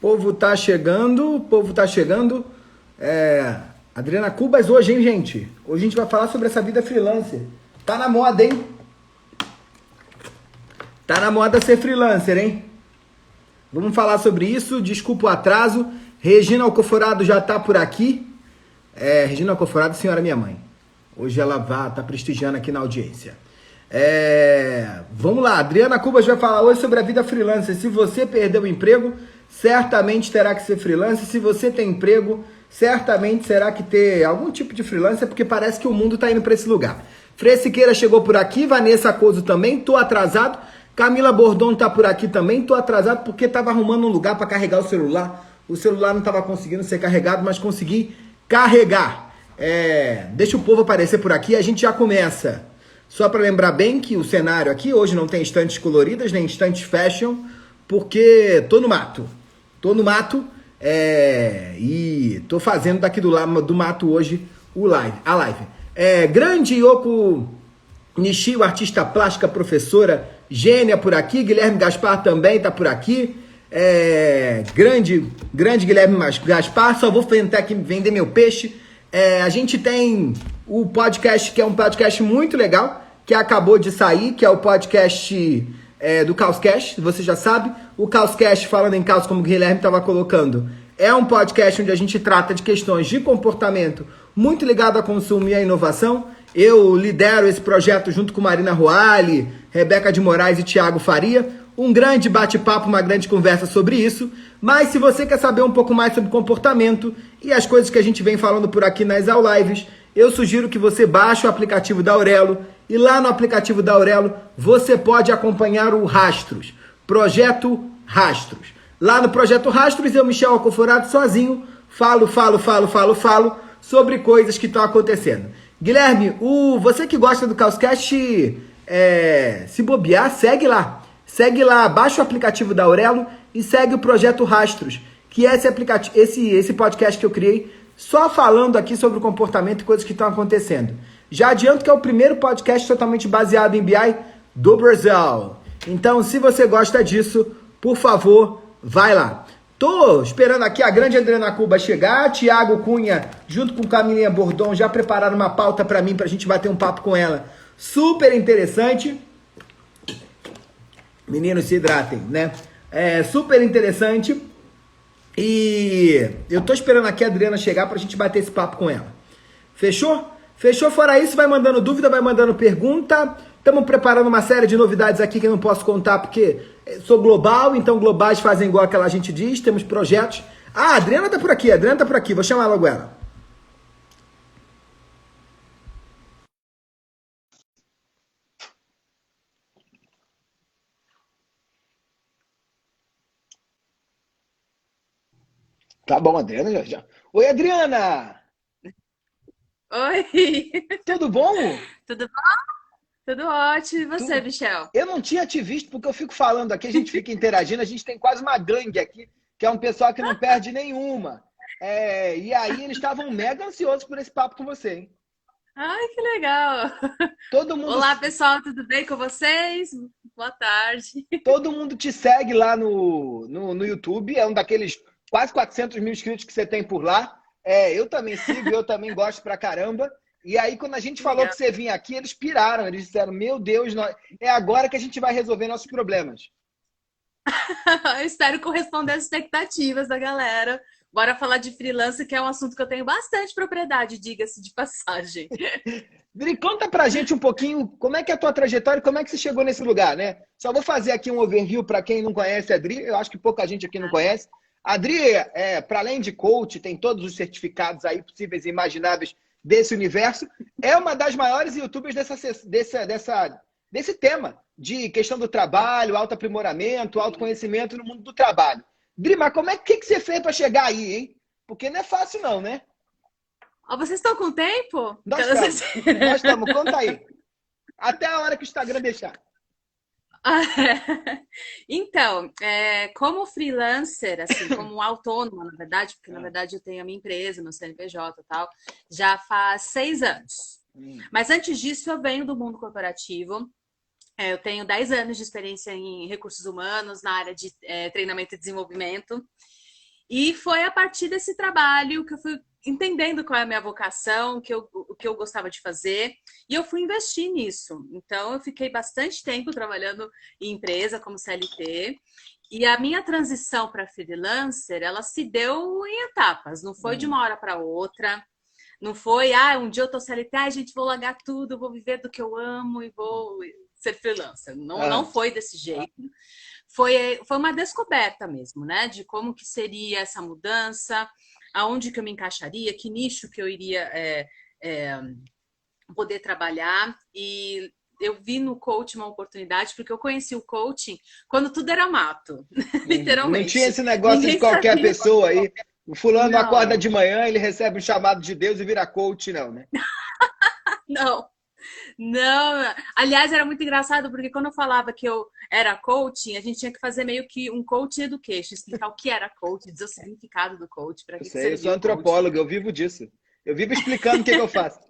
Povo tá chegando, o povo tá chegando. Adriana Cubas hoje, hein, gente? Hoje a gente vai falar sobre essa vida freelancer. Tá na moda, hein? Tá na moda ser freelancer, hein? Vamos falar sobre isso. Desculpa o atraso. Regina Alcoforado já tá por aqui. Regina Alcoforado, senhora minha mãe. Hoje ela tá prestigiando aqui na audiência. Vamos lá, Adriana Cubas vai falar hoje sobre a vida freelancer. Se você perdeu o emprego, certamente terá que ser freelancer. Se você tem emprego, certamente será que ter algum tipo de freelancer, porque parece que o mundo tá indo para esse lugar. Frei Siqueira chegou por aqui, Vanessa Coso também, tô atrasado. Camila Bordon tá por aqui também, tô atrasado porque tava arrumando um lugar para carregar o celular. O celular não tava conseguindo ser carregado, mas consegui carregar. Deixa o povo aparecer por aqui, a gente já começa. Só para lembrar bem que o cenário aqui hoje não tem estantes coloridas, nem estantes fashion, porque tô no mato. E tô fazendo daqui do mato hoje a live. Grande Yoko Nishio, artista plástica, professora, gênia por aqui. Guilherme Gaspar também tá por aqui. Grande Guilherme Gaspar. Só vou tentar aqui vender meu peixe. A gente tem o podcast, que é um podcast muito legal, que acabou de sair, que é o podcast do Caoscast, você já sabe. O Caoscast, falando em caos, como o Guilherme estava colocando, é um podcast onde a gente trata de questões de comportamento muito ligado a consumo e a inovação. Eu lidero esse projeto junto com Marina Roale, Rebeca de Moraes e Thiago Faria. Um grande bate-papo, uma grande conversa sobre isso. Mas se você quer saber um pouco mais sobre comportamento e as coisas que a gente vem falando por aqui nas Lives, eu sugiro que você baixe o aplicativo da Aurelo. E lá no aplicativo da Aurelo você pode acompanhar o Rastros, Projeto Rastros. Lá no Projeto Rastros, eu, Michel Alcoforado, sozinho, falo sobre coisas que estão acontecendo. Guilherme, você que gosta do Caoscast, se bobear, segue lá. Segue lá, baixa o aplicativo da Aurelo e segue o Projeto Rastros, que é esse podcast que eu criei, só falando aqui sobre o comportamento e coisas que estão acontecendo. Já adianto que é o primeiro podcast totalmente baseado em BI do Brasil. Então, se você gosta disso, por favor, vai lá. Tô esperando aqui a grande Adriana Cuba chegar, Thiago Cunha, junto com Camilinha Bordon, já prepararam uma pauta para mim, pra gente bater um papo com ela. Super interessante. Meninos, se hidratem, né? Super interessante. E eu tô esperando aqui a Adriana chegar pra gente bater esse papo com ela. Fechou? Fechou? Fora isso, vai mandando dúvida, vai mandando pergunta. Estamos preparando uma série de novidades aqui que eu não posso contar porque sou global, então globais fazem igual aquela gente diz, temos projetos. A Adriana tá por aqui, vou chamar logo ela. Tá bom, Adriana já. Oi, Adriana! Oi, Tudo bom? tudo bom? Tudo ótimo. E você, Tudo. Michel? Eu não tinha te visto porque eu fico falando aqui, a gente fica interagindo, a gente tem quase uma gangue aqui, que é um pessoal que não perde nenhuma. E aí eles estavam mega ansiosos por esse papo com você, hein? Ai, que legal. Todo mundo, Olá, pessoal, tudo bem com vocês? Boa tarde. todo mundo te segue lá no YouTube, é um daqueles quase 400 mil inscritos que você tem por lá. Eu também sigo, eu também gosto pra caramba. E aí, quando a gente falou Legal. que você vinha aqui, eles piraram, eles disseram, meu Deus, é agora que a gente vai resolver nossos problemas. Eu espero corresponder às expectativas da galera. Bora falar de freelancer, que é um assunto que eu tenho bastante propriedade, diga-se de passagem. Dri, conta pra gente um pouquinho como é que é a tua trajetória e como é que você chegou nesse lugar, né? Só vou fazer aqui um overview para quem não conhece a Dri, eu acho que pouca gente aqui não conhece. A Dri, para além de coach, tem todos os certificados aí possíveis e imagináveis desse universo, é uma das maiores youtubers desse tema de questão do trabalho, autoaprimoramento, autoconhecimento no mundo do trabalho. Dri, mas como é que você fez para chegar aí, hein? Porque não é fácil não, né? Ó, vocês estão com tempo? Nós estamos, conta aí. Até a hora que o Instagram deixar. Então, como freelancer, assim, como autônoma, na verdade, porque na verdade eu tenho a minha empresa, meu CNPJ e tal, já faz 6 anos. Mas antes disso, eu venho do mundo corporativo. Eu tenho 10 anos de experiência em recursos humanos, na área de treinamento e desenvolvimento. E foi a partir desse trabalho que eu fui entendendo qual é a minha vocação, o que eu gostava de fazer, e eu fui investir nisso. Então, eu fiquei bastante tempo trabalhando em empresa como CLT, e a minha transição para freelancer, ela se deu em etapas, não foi de uma hora para outra, não foi, um dia eu tô CLT, gente, vou largar tudo, vou viver do que eu amo e vou ser freelancer. Não, não foi desse jeito. Foi uma descoberta mesmo, né? De como que seria essa mudança, aonde que eu me encaixaria, que nicho que eu iria poder trabalhar. E eu vi no coaching uma oportunidade, porque eu conheci o coaching quando tudo era mato, literalmente. Não tinha esse negócio Ninguém de qualquer sabia. pessoa aí. O fulano Não. acorda de manhã, ele recebe um chamado de Deus e vira coach, não, né? Não. Não, aliás, era muito engraçado porque quando eu falava que eu era coaching, a gente tinha que fazer meio que um coaching education, explicar o que era coaching, dizer o significado do coaching, para que Eu sou servia o antropólogo, eu vivo disso. Eu vivo explicando o que eu faço.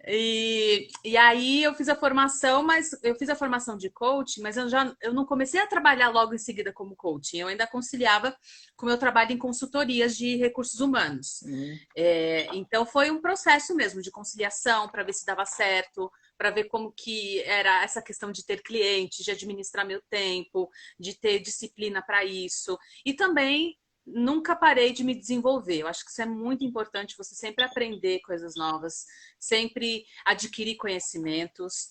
E aí eu fiz a formação, mas eu fiz a formação de coaching, mas eu não comecei a trabalhar logo em seguida como coaching. Eu ainda conciliava com o meu trabalho em consultorias de recursos humanos. Então foi um processo mesmo de conciliação para ver se dava certo, para ver como que era essa questão de ter clientes, de administrar meu tempo, de ter disciplina para isso. E também nunca parei de me desenvolver. Eu acho que isso é muito importante, você sempre aprender coisas novas, sempre adquirir conhecimentos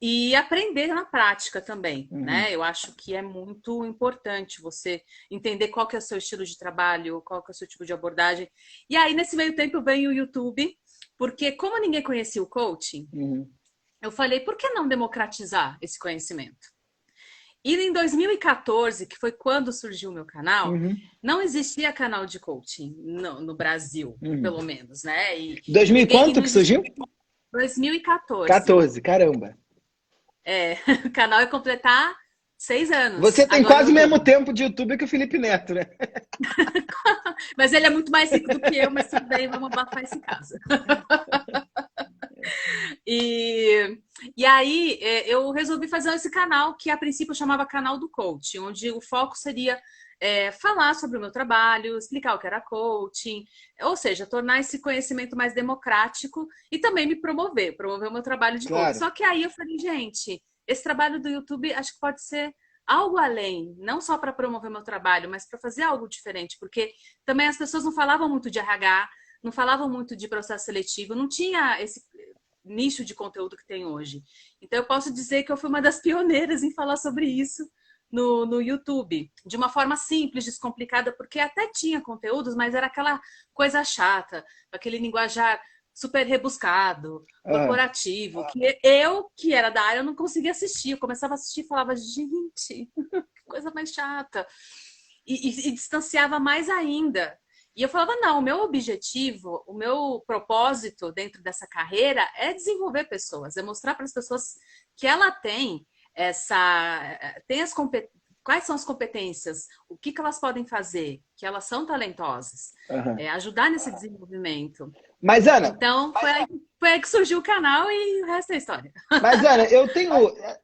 e aprender na prática também, né? Eu acho que é muito importante você entender qual que é o seu estilo de trabalho, qual que é o seu tipo de abordagem. E aí, nesse meio tempo, vem o YouTube, porque como ninguém conhecia o coaching, eu falei, por que não democratizar esse conhecimento? E em 2014, que foi quando surgiu o meu canal, não existia canal de coaching no Brasil, pelo menos, né? 2000 e quanto que surgiu? 2014. 14, caramba. O canal ia completar 6 anos. Você tem agora quase o mesmo tempo de YouTube que o Felipe Neto, né? Mas ele é muito mais rico do que eu, mas tudo bem, vamos abafar esse caso. E aí eu resolvi fazer esse canal, que a princípio eu chamava Canal do Coach, onde o foco seria falar sobre o meu trabalho, explicar o que era coaching, ou seja, tornar esse conhecimento mais democrático e também me promover o meu trabalho de coach. Só que aí eu falei, gente, esse trabalho do YouTube acho que pode ser algo além, não só para promover meu trabalho, mas para fazer algo diferente, porque também as pessoas não falavam muito de RH, não falavam muito de processo seletivo, não tinha esse nicho de conteúdo que tem hoje. Então, eu posso dizer que eu fui uma das pioneiras em falar sobre isso no YouTube, de uma forma simples, descomplicada, porque até tinha conteúdos, mas era aquela coisa chata, aquele linguajar super rebuscado, corporativo, que eu, que era da área, eu não conseguia assistir. Eu começava a assistir e falava, gente, que coisa mais chata. E distanciava mais ainda. E eu falava, não, o meu objetivo, o meu propósito dentro dessa carreira é desenvolver pessoas, é mostrar para as pessoas que ela tem quais são as competências, o que elas podem fazer, que elas são talentosas, ajudar nesse desenvolvimento. Mas, Ana... Então, foi aí que surgiu o canal e o resto é história. Mas, Ana,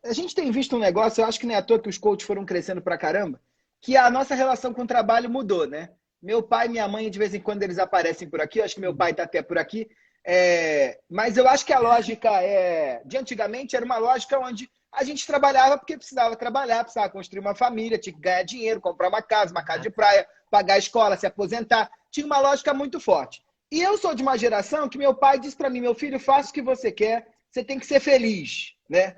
a gente tem visto um negócio, eu acho que não é à toa que os coaches foram crescendo pra caramba, que a nossa relação com o trabalho mudou, né? Meu pai e minha mãe, de vez em quando, eles aparecem por aqui. Eu acho que meu pai está até por aqui. Mas eu acho que a lógica de antigamente era uma lógica onde a gente trabalhava porque precisava trabalhar, precisava construir uma família, tinha que ganhar dinheiro, comprar uma casa de praia, pagar a escola, se aposentar. Tinha uma lógica muito forte. E eu sou de uma geração que meu pai disse para mim, meu filho, faça o que você quer, você tem que ser feliz, né?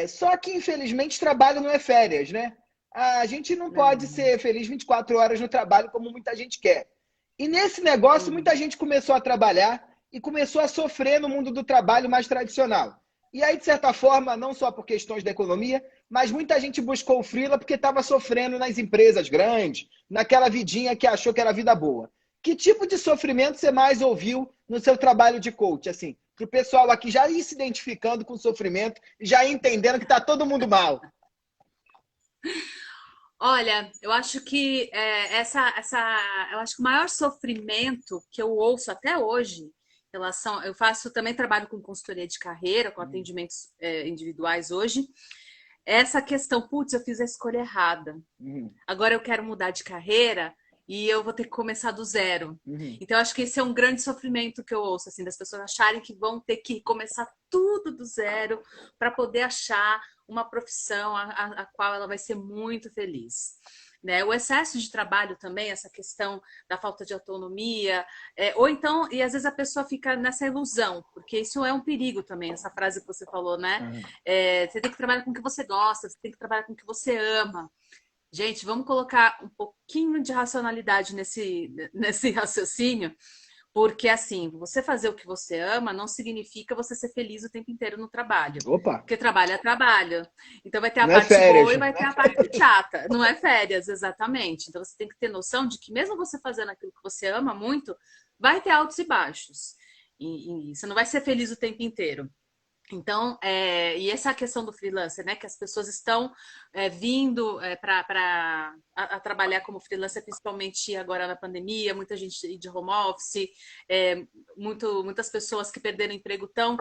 Só que, infelizmente, trabalho não é férias, né? A gente não pode ser feliz 24 horas no trabalho como muita gente quer. E nesse negócio, muita gente começou a trabalhar e começou a sofrer no mundo do trabalho mais tradicional. E aí, de certa forma, não só por questões da economia, mas muita gente buscou o freela porque estava sofrendo nas empresas grandes, naquela vidinha que achou que era vida boa. Que tipo de sofrimento você mais ouviu no seu trabalho de coach? Assim, para o pessoal aqui já ir se identificando com o sofrimento e já ir entendendo que está todo mundo mal. Olha, eu acho que eu acho que o maior sofrimento que eu ouço até hoje, eu faço também trabalho com consultoria de carreira, com atendimentos individuais hoje, essa questão, putz, eu fiz a escolha errada. Agora eu quero mudar de carreira e eu vou ter que começar do zero. Então, eu acho que esse é um grande sofrimento que eu ouço, assim, das pessoas acharem que vão ter que começar tudo do zero para poder achar uma profissão a qual ela vai ser muito feliz. Né? O excesso de trabalho também, essa questão da falta de autonomia, ou então, e às vezes a pessoa fica nessa ilusão, porque isso é um perigo também, essa frase que você falou, né? Você tem que trabalhar com o que você gosta, você tem que trabalhar com o que você ama. Gente, vamos colocar um pouquinho de racionalidade nesse raciocínio, porque assim, você fazer o que você ama não significa você ser feliz o tempo inteiro no trabalho. Opa! Porque trabalho é trabalho. Então vai ter a Não é parte férias. boa e vai ter a parte chata. Não é férias, exatamente. Então você tem que ter noção de que mesmo você fazendo aquilo que você ama muito, vai ter altos e baixos. E você não vai ser feliz o tempo inteiro. Então, e essa questão do freelancer, né? Que as pessoas estão vindo para trabalhar como freelancer, principalmente agora na pandemia, muita gente de home office, muitas pessoas que perderam emprego estão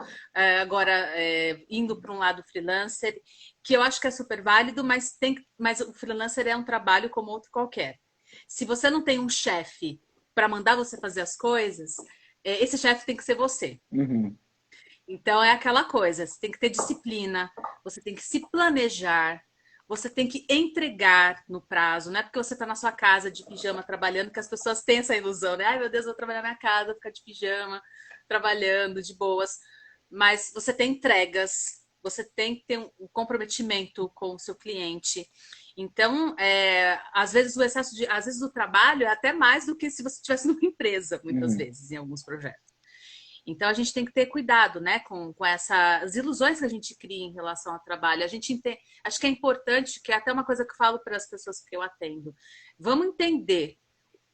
agora indo para um lado freelancer, que eu acho que é super válido, mas o freelancer é um trabalho como outro qualquer. Se você não tem um chefe para mandar você fazer as coisas, esse chefe tem que ser você. Então é aquela coisa, você tem que ter disciplina, você tem que se planejar, você tem que entregar no prazo. Não é porque você está na sua casa de pijama trabalhando que as pessoas têm essa ilusão, né? Ai, meu Deus, eu vou trabalhar na minha casa, vou ficar de pijama, trabalhando de boas. Mas você tem entregas, você tem que ter um comprometimento com o seu cliente. Então, às vezes às vezes o trabalho é até mais do que se você estivesse numa empresa, muitas vezes, em alguns projetos. Então, a gente tem que ter cuidado, né, com essas ilusões que a gente cria em relação ao trabalho. Acho que é importante, que é até uma coisa que eu falo para as pessoas que eu atendo. Vamos entender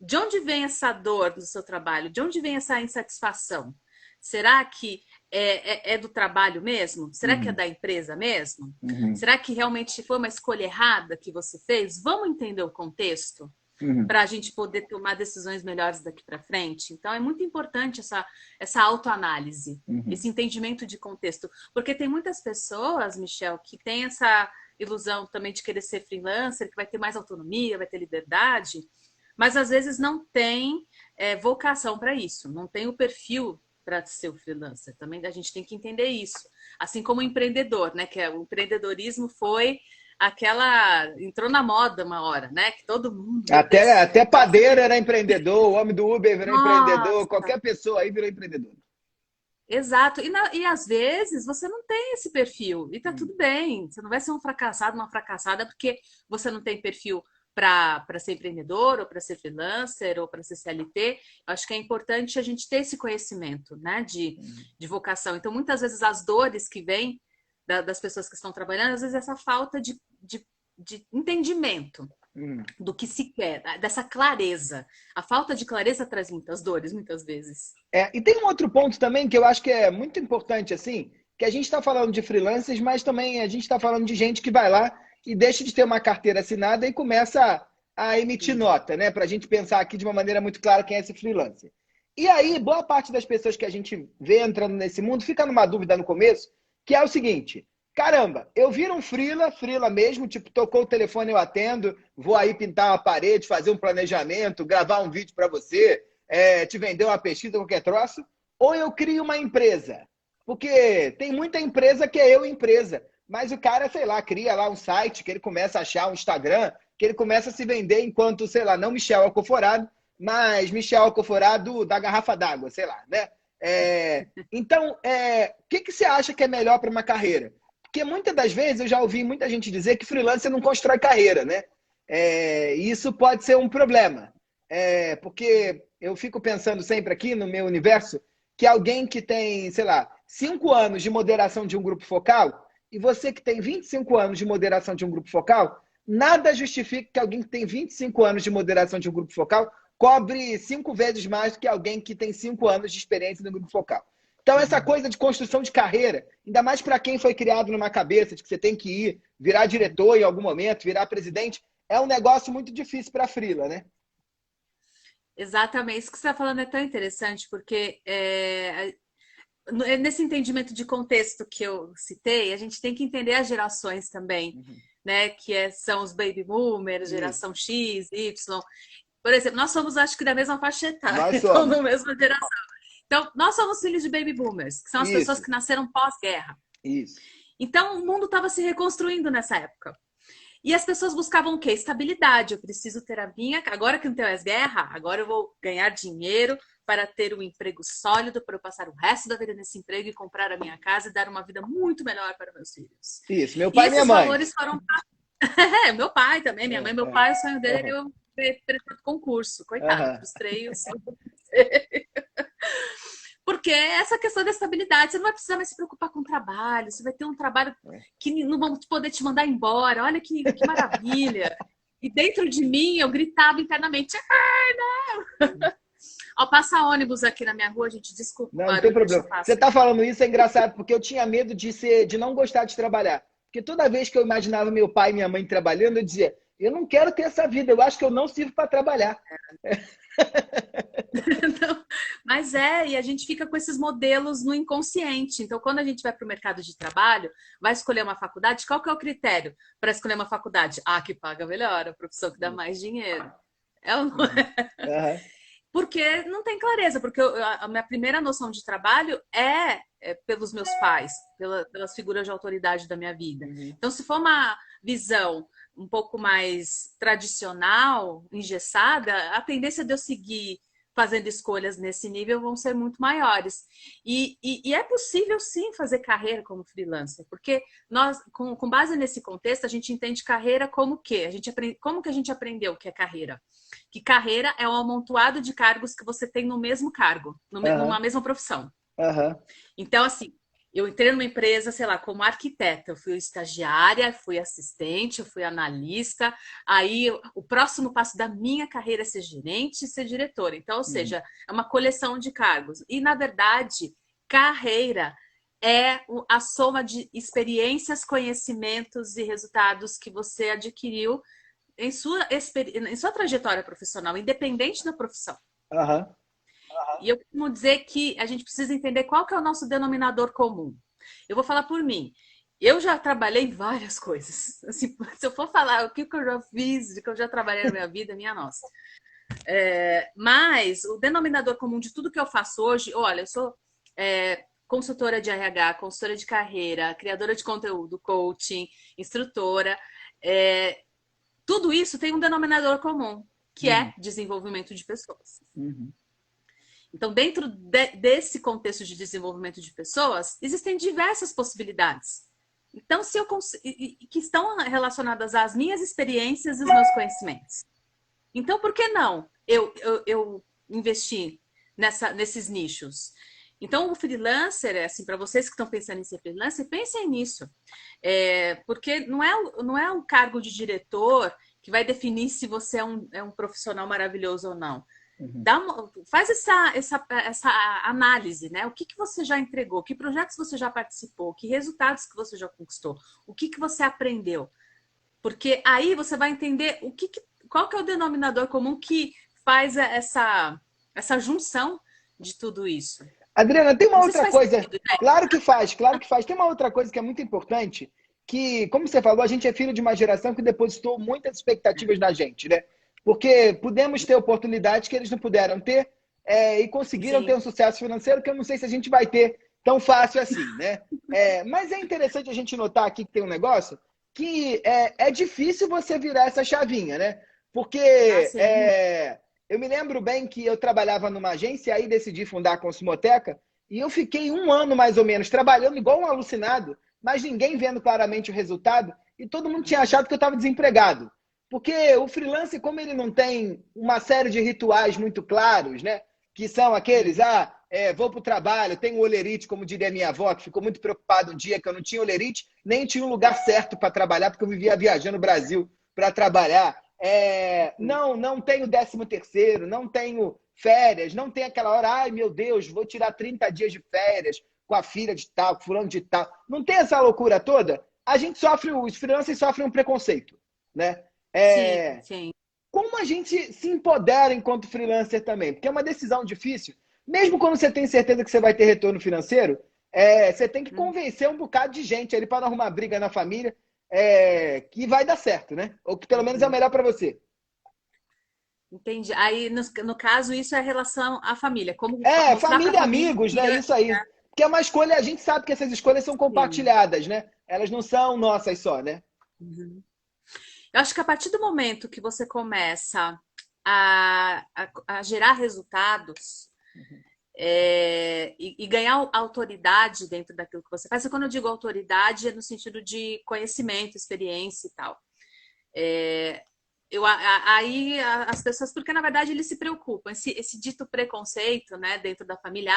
de onde vem essa dor do seu trabalho, de onde vem essa insatisfação. Será que é do trabalho mesmo? Será que é da empresa mesmo? Será que realmente foi uma escolha errada que você fez? Vamos entender o contexto? Para a gente poder tomar decisões melhores daqui para frente. Então, é muito importante essa autoanálise, esse entendimento de contexto. Porque tem muitas pessoas, Michel, que têm essa ilusão também de querer ser freelancer, que vai ter mais autonomia, vai ter liberdade, mas às vezes não tem vocação para isso, não tem o perfil para ser o freelancer. Também a gente tem que entender isso. Assim como o empreendedor, né? Que o empreendedorismo foi entrou na moda uma hora, né? Que todo mundo. Até padeiro era empreendedor, o homem do Uber virou empreendedor, Nossa. qualquer pessoa aí virou empreendedor. Exato. E às vezes você não tem esse perfil. E tá tudo bem. Você não vai ser um fracassado, uma fracassada, porque você não tem perfil para ser empreendedor, ou para ser freelancer, ou para ser CLT. Eu acho que é importante a gente ter esse conhecimento, né? De vocação. Então, muitas vezes as dores que vêm das pessoas que estão trabalhando, às vezes essa falta de entendimento do que se quer, dessa clareza. A falta de clareza traz muitas dores, muitas vezes. E tem um outro ponto também que eu acho que é muito importante, assim, que a gente está falando de freelancers, mas também a gente está falando de gente que vai lá e deixa de ter uma carteira assinada e começa a emitir nota, né? Para a gente pensar aqui de uma maneira muito clara quem é esse freelancer. E aí, boa parte das pessoas que a gente vê entrando nesse mundo fica numa dúvida no começo, que é o seguinte: caramba, eu viro um freela mesmo, tipo, tocou o telefone, eu atendo, vou aí pintar uma parede, fazer um planejamento, gravar um vídeo para você, te vender uma pesquisa, qualquer troço, ou eu crio uma empresa. Porque tem muita empresa que é eu empresa, mas o cara, sei lá, cria lá um site, que ele começa a achar um Instagram, que ele começa a se vender enquanto, sei lá, não Michel Alcoforado, mas Michel Alcoforado da garrafa d'água, sei lá, né? Então, o que você acha que é melhor para uma carreira? Porque muitas das vezes eu já ouvi muita gente dizer que freelancer não constrói carreira, né? E isso pode ser um problema. Porque eu fico pensando sempre aqui no meu universo que alguém que tem, sei lá, 5 anos de moderação de um grupo focal e você que tem 25 anos de moderação de um grupo focal, nada justifica que alguém que tem 25 anos de moderação de um grupo focal cobre 5 vezes mais do que alguém que tem 5 anos de experiência no grupo focal. Então, essa coisa de construção de carreira, ainda mais para quem foi criado numa cabeça de que você tem que ir, virar diretor em algum momento, virar presidente, é um negócio muito difícil para a freela, né? Exatamente. Isso que você está falando é tão interessante, porque nesse entendimento de contexto que eu citei, a gente tem que entender as gerações também, né? São os baby boomers, geração X, Y. Por exemplo, nós somos, acho que, da mesma faixa etária, Nós então, somos. da mesma geração. Então, nós somos filhos de baby boomers, que são as pessoas que nasceram pós-guerra. Isso. Então, o mundo estava se reconstruindo nessa época. E as pessoas buscavam o quê? Estabilidade. Eu preciso ter a minha... Agora que não tem mais guerra, agora eu vou ganhar dinheiro para ter um emprego sólido, para eu passar o resto da vida nesse emprego e comprar a minha casa e dar uma vida muito melhor para meus filhos. Isso, meu pai e minha mãe. Esses valores foram... meu pai também, minha mãe, meu pai, o sonho dele era eu prestar concurso. Coitado, frustrei o sonho. Porque essa questão da estabilidade, você não vai precisar mais se preocupar com o trabalho, você vai ter um trabalho que não vão poder te mandar embora, olha que maravilha. E dentro de mim, eu gritava internamente, não! Ó, passa ônibus aqui na minha rua, gente, desculpa. Não tem problema. Você tá falando isso, é engraçado, porque eu tinha medo de não gostar de trabalhar. Porque toda vez que eu imaginava meu pai e minha mãe trabalhando, eu dizia, eu não quero ter essa vida, eu acho que eu não sirvo para trabalhar. Não, mas e a gente fica com esses modelos no inconsciente. Então, quando a gente vai para o mercado de trabalho, vai escolher uma faculdade, qual que é o critério para escolher uma faculdade? Que paga melhor, a profissão que dá mais dinheiro. É ou não é? Porque não tem clareza, porque a minha primeira noção de trabalho é pelos meus pais, pelas figuras de autoridade da minha vida. Então, se for uma visão um pouco mais tradicional, engessada, a tendência de eu seguir fazendo escolhas nesse nível vão ser muito maiores. E é possível, sim, fazer carreira como freelancer, porque nós, com base nesse contexto, a gente entende carreira como o quê? Como que a gente aprendeu o que é carreira? Que carreira é um amontoado de cargos que você tem no mesmo cargo, numa mesma profissão. Então, assim, eu entrei numa empresa, sei lá, como arquiteta, eu fui estagiária, fui assistente, eu fui analista, aí o próximo passo da minha carreira é ser gerente e ser diretora. Então, ou seja, é uma coleção de cargos. E, na verdade, carreira é a soma de experiências, conhecimentos e resultados que você adquiriu em sua trajetória profissional, independente da profissão. E eu costumo dizer que a gente precisa entender qual que é o nosso denominador comum. Eu vou falar por mim. Eu já trabalhei em várias coisas. Assim, se eu for falar o que eu já fiz, o que eu já trabalhei na minha vida, minha nossa. Mas o denominador comum de tudo que eu faço hoje, olha, eu sou consultora de RH, consultora de carreira, criadora de conteúdo, coaching, instrutora. Tudo isso tem um denominador comum, que é desenvolvimento de pessoas. Então, dentro desse contexto de desenvolvimento de pessoas, existem diversas possibilidades. Então, que estão relacionadas às minhas experiências e os meus conhecimentos. Então, por que não eu investir nesses nichos? Então, o freelancer, assim, para vocês que estão pensando em ser freelancer, pensem nisso. Porque não é um cargo de diretor que vai definir se você é um profissional maravilhoso ou não. Faz essa análise, né? O que você já entregou, que projetos você já participou, que resultados que você já conquistou, o que você aprendeu. Porque aí você vai entender qual que é o denominador comum que faz essa junção de tudo isso. Adriana, tem uma outra coisa. Sentido, né? Claro que faz. Tem uma outra coisa que é muito importante, que, como você falou, a gente é filho de uma geração que depositou muitas expectativas na gente, né? Porque pudemos ter oportunidades que eles não puderam ter e conseguiram ter um sucesso financeiro que eu não sei se a gente vai ter tão fácil assim, né? Mas é interessante a gente notar aqui que tem um negócio que é difícil você virar essa chavinha, né? Porque eu me lembro bem que eu trabalhava numa agência, aí decidi fundar a Consumoteca, e eu fiquei 1 ano mais ou menos trabalhando igual um alucinado, mas ninguém vendo claramente o resultado, e todo mundo tinha achado que eu estava desempregado. Porque o freelancer, como ele não tem uma série de rituais muito claros, né? Que são aqueles, vou para o trabalho, tenho olerite, como diria minha avó, que ficou muito preocupada um dia que eu não tinha olerite, nem tinha um lugar certo para trabalhar, porque eu vivia viajando no Brasil para trabalhar. Não tenho 13º, não tenho férias, não tem aquela hora, ai meu Deus, vou tirar 30 dias de férias com a filha de tal, com fulano de tal. Não tem essa loucura toda? Os freelancers sofrem um preconceito, né? Sim. Como a gente se empodera enquanto freelancer também? Porque é uma decisão difícil, Mesmo quando você tem certeza que você vai ter retorno financeiro, você tem que convencer um bocado de gente ali para não arrumar briga na família, que vai dar certo, né? Ou que pelo menos é o melhor para você. Entendi. Aí, no caso, isso é relação à família. Como mostrar para a Família e família amigos, que... né? Isso aí. Porque é uma escolha, a gente sabe que essas escolhas são Sim. compartilhadas, né? Elas não são nossas só, né? Uhum. Eu acho que a partir do momento que você começa a gerar resultados e ganhar autoridade dentro daquilo que você faz, e quando eu digo autoridade, é no sentido de conhecimento, experiência e tal. Aí as pessoas, porque na verdade eles se preocupam, esse dito preconceito, né, dentro da família,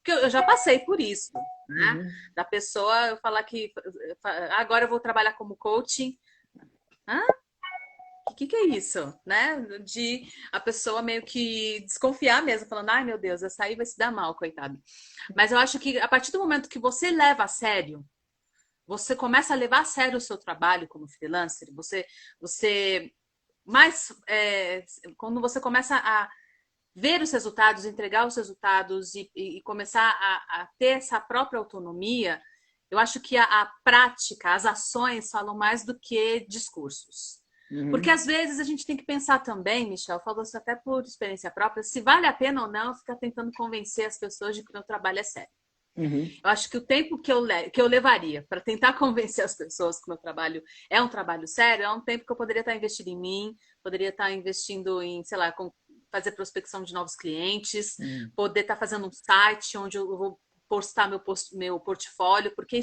que eu já passei por isso, né, da pessoa eu falar que agora eu vou trabalhar como coaching. Hã? O que é isso, né? De a pessoa meio que desconfiar mesmo, falando, ai meu Deus, essa aí vai se dar mal, coitado. Mas eu acho que a partir do momento que você leva a sério, você começa a levar a sério o seu trabalho como freelancer, você mais quando você começa a ver os resultados, entregar os resultados e começar a ter essa própria autonomia, eu acho que a prática, as ações falam mais do que discursos. Porque às vezes a gente tem que pensar também, Michel, falou isso até por experiência própria, se vale a pena ou não ficar tentando convencer as pessoas de que o meu trabalho é sério. Eu acho que o tempo que eu levaria para tentar convencer as pessoas que o meu trabalho é um trabalho sério, é um tempo que eu poderia estar investindo em mim, poderia estar investindo em, sei lá, fazer prospecção de novos clientes, poder estar fazendo um site onde eu vou postar meu portfólio, porque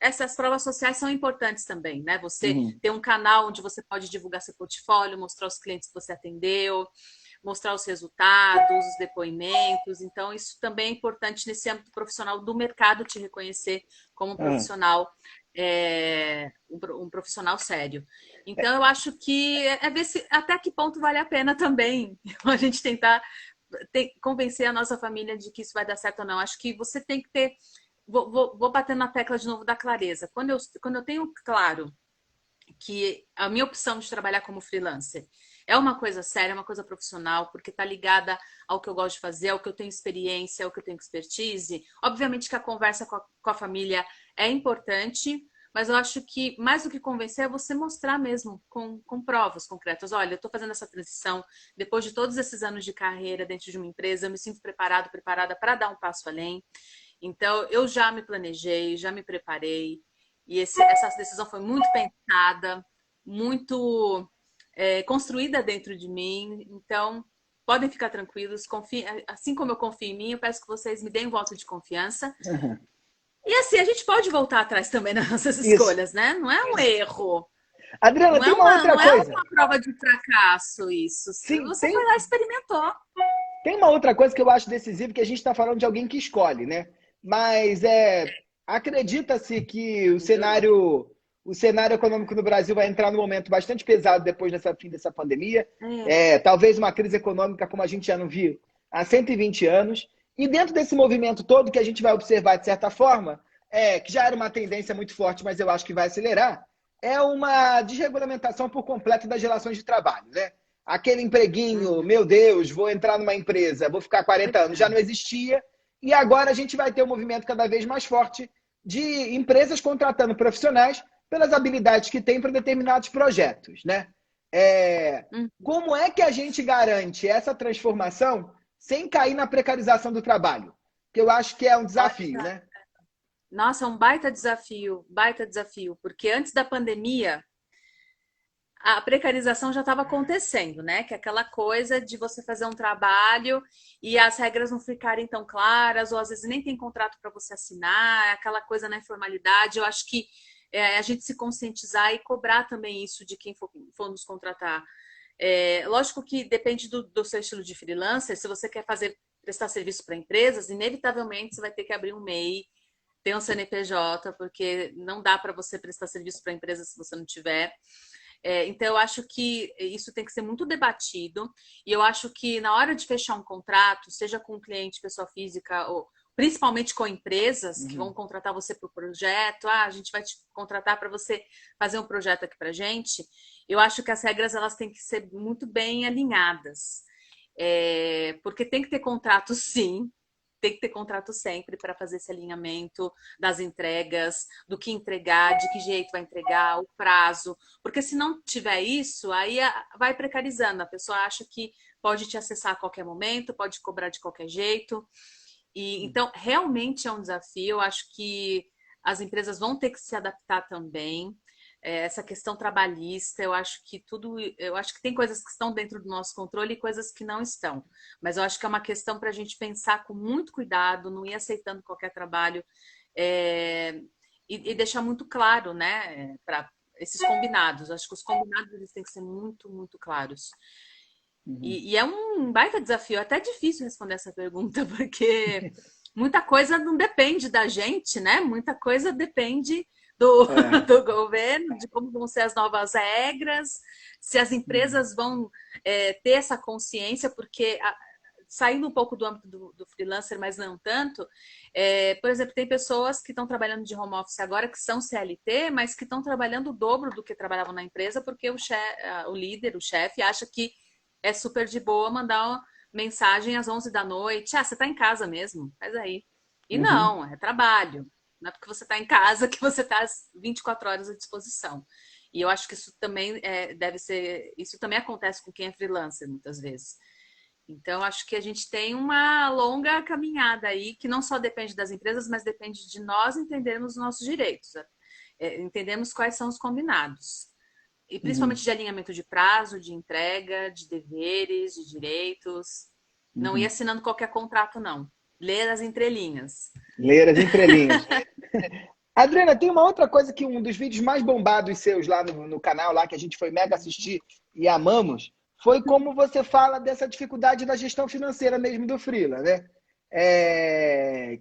essas provas sociais são importantes também, né? Você ter um canal onde você pode divulgar seu portfólio, mostrar os clientes que você atendeu, mostrar os resultados, os depoimentos. Então, isso também é importante nesse âmbito profissional do mercado te reconhecer como um profissional, um profissional sério. Então, eu acho que ver até que ponto vale a pena também a gente tentar convencer a nossa família de que isso vai dar certo ou não. Acho que você tem que ter... Vou bater na tecla de novo da clareza. Quando eu tenho claro que a minha opção de trabalhar como freelancer é uma coisa séria, é uma coisa profissional, porque está ligada ao que eu gosto de fazer, ao que eu tenho experiência, ao que eu tenho expertise. Obviamente que a conversa com a família é importante, mas eu acho que mais do que convencer é você mostrar mesmo com provas concretas. Olha, eu estou fazendo essa transição depois de todos esses anos de carreira dentro de uma empresa, eu me sinto preparada para dar um passo além. Então, eu já me planejei, já me preparei, e essa decisão foi muito pensada, muito construída dentro de mim. Então, podem ficar tranquilos. Assim como eu confio em mim, eu peço que vocês me deem um voto de confiança. E assim, a gente pode voltar atrás também nas nossas escolhas, né? Não é um erro. Adriana, tem uma outra coisa. Não é uma prova de fracasso isso. Sim, Você foi lá e experimentou. Tem uma outra coisa que eu acho decisiva, que a gente está falando de alguém que escolhe, né? Mas acredita-se que o cenário econômico no Brasil vai entrar num momento bastante pesado depois dessa fim dessa pandemia. Talvez uma crise econômica como a gente já não viu há 120 anos. E dentro desse movimento todo que a gente vai observar, de certa forma, que já era uma tendência muito forte, mas eu acho que vai acelerar, é uma desregulamentação por completo das relações de trabalho, né? Aquele empreguinho, meu Deus, vou entrar numa empresa, vou ficar 40 anos, já não existia. E agora a gente vai ter um movimento cada vez mais forte de empresas contratando profissionais pelas habilidades que têm para determinados projetos, né? Como é que a gente garante essa transformação sem cair na precarização do trabalho? Que eu acho que é um desafio, né? Nossa, é um baita desafio, porque antes da pandemia a precarização já estava acontecendo, né? Que é aquela coisa de você fazer um trabalho e as regras não ficarem tão claras, ou às vezes nem tem contrato para você assinar, aquela coisa na informalidade. Eu acho que a gente se conscientizar e cobrar também isso de quem for nos contratar. Lógico que depende do seu estilo de freelancer. Se você quer prestar serviço para empresas, inevitavelmente você vai ter que abrir um MEI, ter um CNPJ, porque não dá para você prestar serviço para empresa se você não tiver. Então, eu acho que isso tem que ser muito debatido, e eu acho que na hora de fechar um contrato, seja com um cliente, pessoa física, ou principalmente com empresas que vão contratar você para o projeto, a gente vai te contratar para você fazer um projeto aqui para a gente, eu acho que as regras elas têm que ser muito bem alinhadas, porque tem que ter contrato sim, tem que ter contrato sempre para fazer esse alinhamento das entregas, do que entregar, de que jeito vai entregar, o prazo. Porque se não tiver isso, aí vai precarizando. A pessoa acha que pode te acessar a qualquer momento, pode cobrar de qualquer jeito. E então, realmente é um desafio. Eu acho que as empresas vão ter que se adaptar também. Essa questão trabalhista, eu acho que tem coisas que estão dentro do nosso controle e coisas que não estão. Mas eu acho que é uma questão para a gente pensar com muito cuidado, não ir aceitando qualquer trabalho e deixar muito claro, né, para esses combinados. Eu acho que os combinados eles têm que ser muito, muito claros. E é um baita desafio, é até difícil responder essa pergunta, porque muita coisa não depende da gente, né? Muita coisa depende do governo, de como vão ser as novas regras, se as empresas vão ter essa consciência, porque saindo um pouco do âmbito do freelancer, mas não tanto, por exemplo, tem pessoas que estão trabalhando de home office agora, que são CLT, mas que estão trabalhando o dobro do que trabalhavam na empresa, porque o líder, o chefe, acha que é super de boa mandar uma mensagem às 11 da noite. Você está em casa mesmo? Faz aí. E não, é trabalho. Não é porque você está em casa que você está às 24 horas à disposição. E eu acho que isso também deve ser... Isso também acontece com quem é freelancer, muitas vezes. Então, acho que a gente tem uma longa caminhada aí, que não só depende das empresas, mas depende de nós entendermos os nossos direitos. Entendemos quais são os combinados. E principalmente de alinhamento de prazo, de entrega, de deveres, de direitos. Não ir assinando qualquer contrato, não. Ler as entrelinhas. Ler as entrelinhas. Adriana, tem uma outra coisa que um dos vídeos mais bombados seus lá no canal, lá que a gente foi mega assistir e amamos, foi como você fala dessa dificuldade da gestão financeira mesmo do freela, né?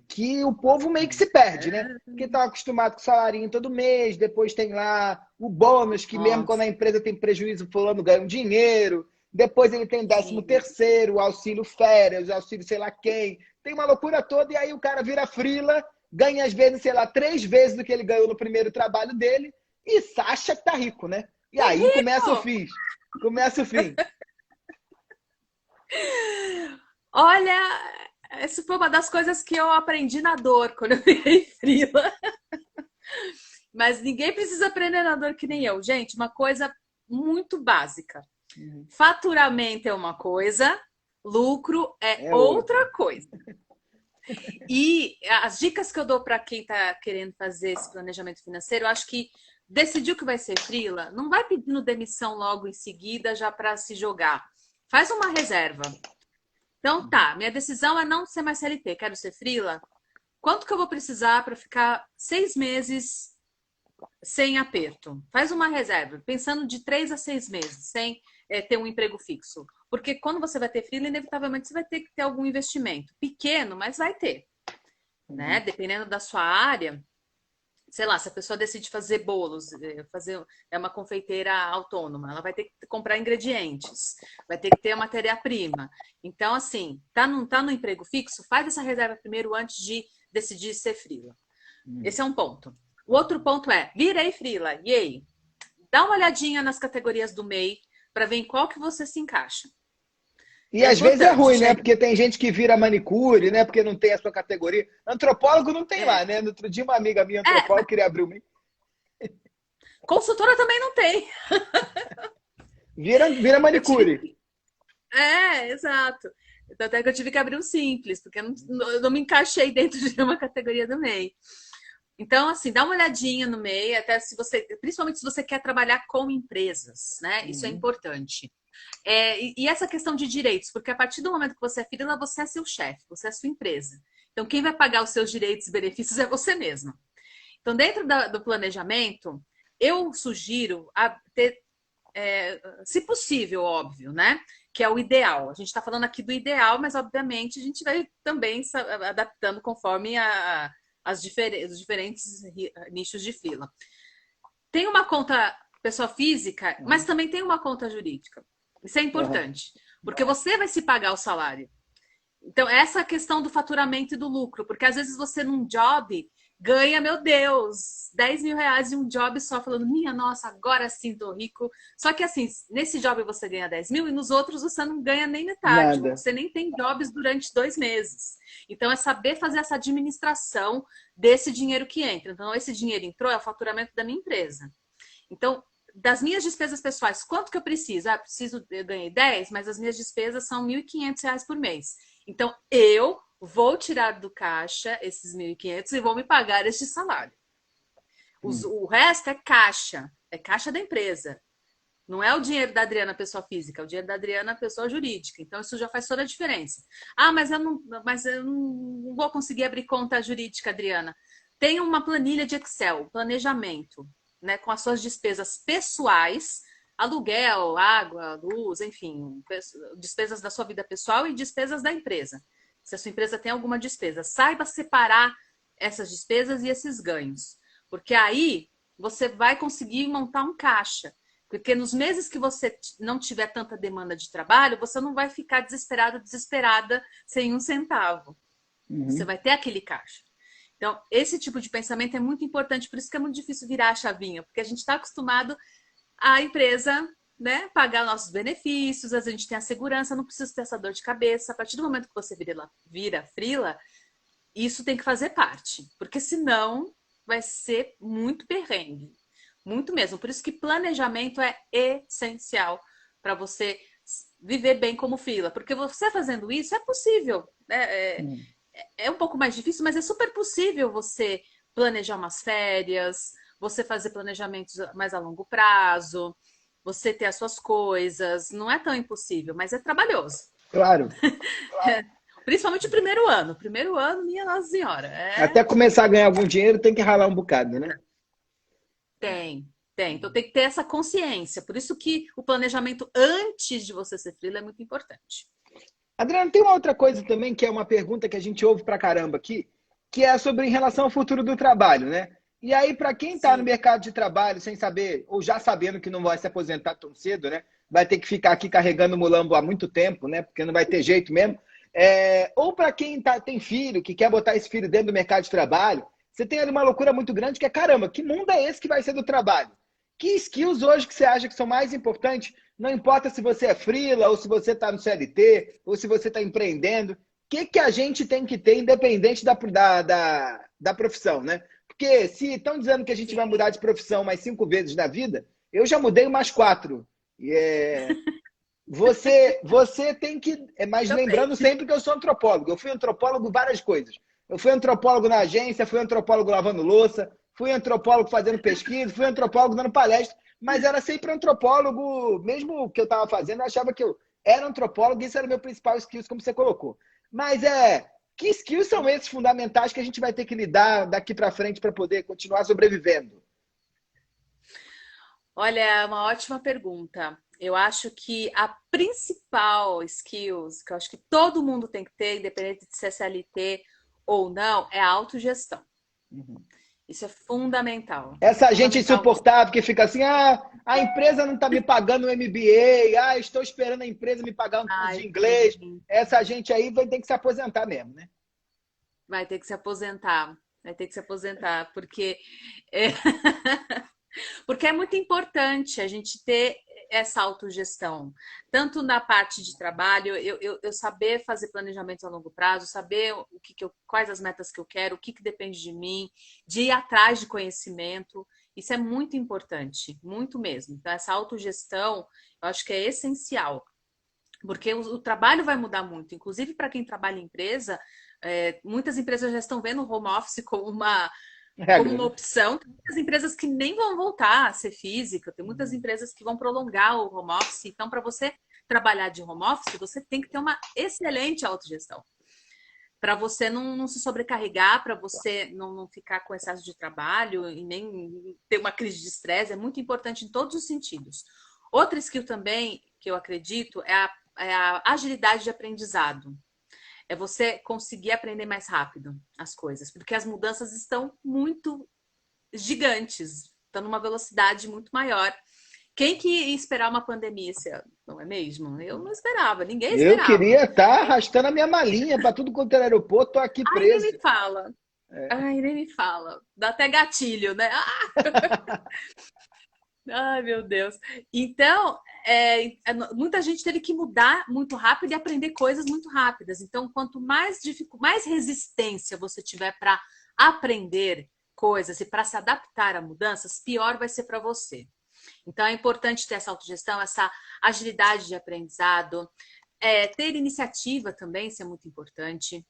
Que o povo meio que se perde, né? Porque está acostumado com o salarinho todo mês, depois tem lá o bônus, que mesmo quando a empresa tem prejuízo, fulano ganha um dinheiro, depois ele tem 13º, o auxílio férias, o auxílio sei lá quem, tem uma loucura toda, e aí o cara vira freela, ganha às vezes, sei lá, 3 vezes do que ele ganhou no primeiro trabalho dele, e acha que tá rico, né? E aí começa o fim. Começa o fim. Olha... Essa foi uma das coisas que eu aprendi na dor quando eu virei freela. Mas ninguém precisa aprender na dor que nem eu. Gente, uma coisa muito básica. Faturamento é uma coisa, lucro é outra coisa. E as dicas que eu dou para quem está querendo fazer esse planejamento financeiro, eu acho que decidiu que vai ser freela, não vai pedindo demissão logo em seguida já para se jogar. Faz uma reserva. Então tá, minha decisão é não ser mais CLT, quero ser freela. Quanto que eu vou precisar para ficar 6 meses sem aperto? Faz uma reserva, pensando de 3 a 6 meses, sem ter um emprego fixo. Porque quando você vai ter freela, inevitavelmente você vai ter que ter algum investimento. Pequeno, mas vai ter. Né? Dependendo da sua área, sei lá, se a pessoa decide fazer bolos, é uma confeiteira autônoma, ela vai ter que comprar ingredientes, vai ter que ter a matéria-prima. Então, assim, tá no emprego fixo, faz essa reserva primeiro antes de decidir ser freela. Esse é um ponto. O outro ponto é, virei freela, e aí? Dá uma olhadinha nas categorias do MEI para ver em qual que você se encaixa. E às vezes é ruim, né? Porque tem gente que vira manicure, né? Porque não tem a sua categoria. Antropólogo não tem lá, né? No outro dia, uma amiga minha, antropóloga, queria abrir uma. Consultora também não tem. Vira manicure. Exato. Até que eu tive que abrir um simples, porque eu não me encaixei dentro de uma categoria do MEI. Então, assim, dá uma olhadinha no MEI, até se você, principalmente se você quer trabalhar com empresas, né? Isso é importante. E essa questão de direitos, porque a partir do momento que você é freela, você é seu chefe, você é sua empresa. Então, quem vai pagar os seus direitos e benefícios é você mesma. Então, dentro do planejamento, eu sugiro ter, se possível, óbvio, né? Que é o ideal. A gente está falando aqui do ideal, mas, obviamente, a gente vai também se adaptando conforme os diferentes nichos de freela. Tem uma conta pessoa física, mas também tem uma conta jurídica. Isso é importante, porque você vai se pagar o salário. Então, essa questão do faturamento e do lucro, porque às vezes você num job ganha, meu Deus, 10 mil reais em um job só, falando, minha nossa, agora sim tô rico. Só que assim, nesse job você ganha 10 mil e nos outros você não ganha nem metade, Nada. você nem tem jobs durante 2 meses. Então é saber fazer essa administração desse dinheiro que entra. Então esse dinheiro entrou, é o faturamento da minha empresa. Então, das minhas despesas pessoais, quanto que eu preciso? Ah, eu ganhei 10, mas as minhas despesas são R$ 1.500 por mês. Então, eu vou tirar do caixa esses 1.500 e vou me pagar este salário. O resto é caixa da empresa. Não é o dinheiro da Adriana, pessoa física, é o dinheiro da Adriana, pessoa jurídica. Então, isso já faz toda a diferença. Ah, mas eu não vou conseguir abrir conta jurídica, Adriana. Tem uma planilha de Excel, planejamento, né, com as suas despesas pessoais, aluguel, água, luz, enfim, despesas da sua vida pessoal e despesas da empresa. Se a sua empresa tem alguma despesa, saiba separar essas despesas e esses ganhos. Porque aí você vai conseguir montar um caixa. Porque nos meses que você não tiver tanta demanda de trabalho, você não vai ficar desesperado, desesperada, sem um centavo. Você vai ter aquele caixa. Então, esse tipo de pensamento é muito importante, por isso que é muito difícil virar a chavinha, porque a gente está acostumado à empresa, né, pagar nossos benefícios, a gente tem a segurança, não precisa ter essa dor de cabeça. A partir do momento que você vira freela, isso tem que fazer parte, porque senão vai ser muito perrengue, muito mesmo. Por isso que planejamento é essencial para você viver bem como freela, porque você fazendo isso é possível, né? É um pouco mais difícil, mas é super possível você planejar umas férias, você fazer planejamentos mais a longo prazo, você ter as suas coisas. Não é tão impossível, mas é trabalhoso. Claro. Principalmente o primeiro ano. Primeiro ano, minha Nossa Senhora. Até começar a ganhar algum dinheiro, tem que ralar um bocado, né? Tem. Então tem que ter essa consciência. Por isso que o planejamento antes de você ser freela é muito importante. Adriano, tem uma outra coisa também, que é uma pergunta que a gente ouve pra caramba aqui, que é sobre em relação ao futuro do trabalho, né? E aí, para quem está no mercado de trabalho sem saber, ou já sabendo que não vai se aposentar tão cedo, né? Vai ter que ficar aqui carregando o mulambo há muito tempo, né? Porque não vai ter jeito mesmo. Ou para quem tem filho, que quer botar esse filho dentro do mercado de trabalho, você tem ali uma loucura muito grande que é, caramba, que mundo é esse que vai ser do trabalho? Que skills hoje que você acha que são mais importantes? Não importa se você é freela, ou se você está no CLT, ou se você está empreendendo. O que a gente tem que ter, independente da profissão, né? Porque se estão dizendo que a gente vai mudar de profissão mais 5 vezes na vida, eu já mudei umas 4. Você tem que... Mas lembrando sempre que eu sou antropólogo. Eu fui antropólogo várias coisas. Eu fui antropólogo na agência, fui antropólogo lavando louça, fui antropólogo fazendo pesquisa, fui antropólogo dando palestra, mas era sempre antropólogo, mesmo que eu estava fazendo, eu achava que eu era antropólogo, e isso era o meu principal skills, como você colocou. Mas que skills são esses fundamentais que a gente vai ter que lidar daqui para frente para poder continuar sobrevivendo? Olha, é uma ótima pergunta. Eu acho que a principal skills, que eu acho que todo mundo tem que ter, independente de ser CLT ou não, é a autogestão. Isso é fundamental. Essa gente insuportável que fica assim, a empresa não está me pagando um MBA, estou esperando a empresa me pagar um curso de inglês. Sim. Essa gente aí vai ter que se aposentar mesmo, né? Vai ter que se aposentar. Porque porque é muito importante a gente ter essa autogestão. Tanto na parte de trabalho, eu saber fazer planejamentos a longo prazo, saber quais as metas que eu quero, o que depende de mim, de ir atrás de conhecimento. Isso é muito importante, muito mesmo. Então, essa autogestão, eu acho que é essencial. Porque o trabalho vai mudar muito. Inclusive, para quem trabalha em empresa, muitas empresas já estão vendo o home office como uma opção. Tem muitas empresas que nem vão voltar a ser física, tem muitas empresas que vão prolongar o home office. Então, para você trabalhar de home office, você tem que ter uma excelente autogestão. Para você não se sobrecarregar, para você não ficar com excesso de trabalho e nem ter uma crise de estresse, é muito importante em todos os sentidos. Outra skill também, que eu acredito, é a agilidade de aprendizado. É você conseguir aprender mais rápido as coisas, porque as mudanças estão muito gigantes, estão numa velocidade muito maior. Quem que ia esperar uma pandemia esse ano, não é mesmo? Eu não esperava, ninguém esperava. Eu queria estar arrastando a minha malinha para tudo quanto era aeroporto, tô aqui preso. Aí me fala. Ai, nem me fala. Dá até gatilho, né? Ai, meu Deus. Então, muita gente teve que mudar muito rápido e aprender coisas muito rápidas. Então, quanto mais resistência você tiver para aprender coisas e para se adaptar a mudanças, pior vai ser para você. Então, é importante ter essa autogestão, essa agilidade de aprendizado, ter iniciativa também, isso é muito importante.